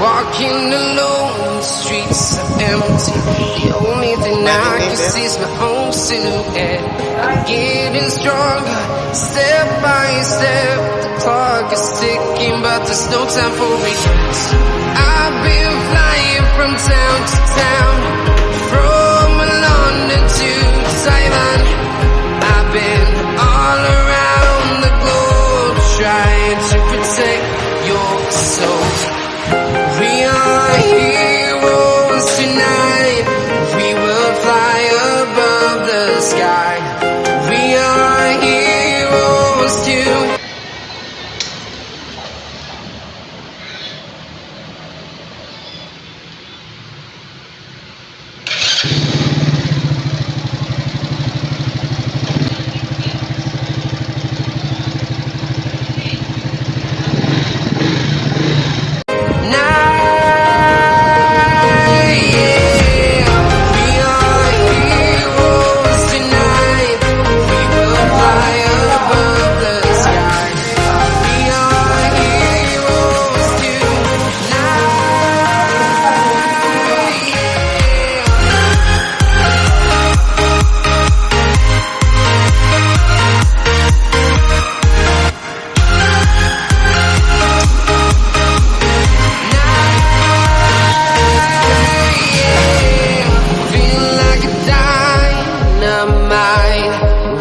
Walking alone, the streets are empty. The only thing I can see is my own silhouette. I'm getting stronger, step by step. The clock is ticking, but there's no time for regrets. I've been flying from town to town, from London to Taiwan. I've been all around the globe, trying to protect your soul. We are heroes tonight. We will fly above the sky. We are heroes tonight.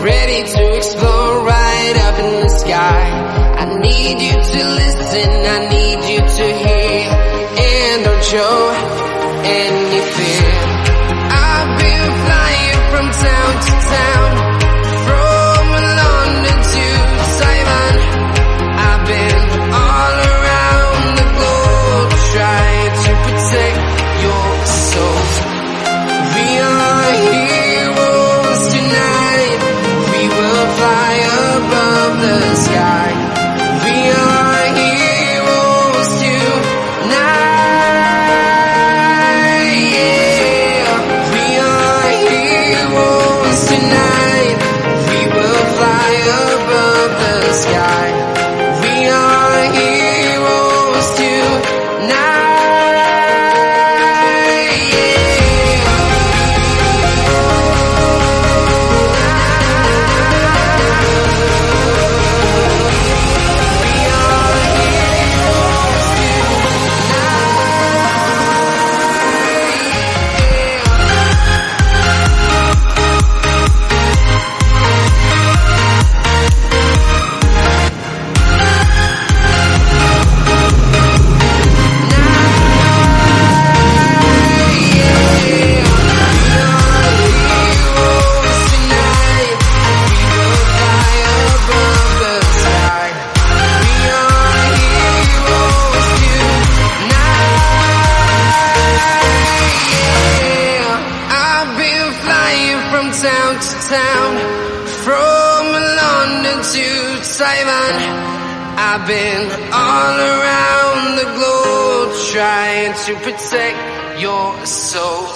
Ready to explore right up in the sky. I need you to listen, I need you to hear, and don't show any fear. I've been flying from town to town, from London to Taiwan. I've been all around the globe, trying to protect your soul. We are heroes tonight. We will fly above the sky. We are heroes tonight. Yeah. We are heroes tonight. We will fly above the sky. We are heroes tonight. Town to town, from London to Taiwan. I've been all around the globe, trying to protect your soul.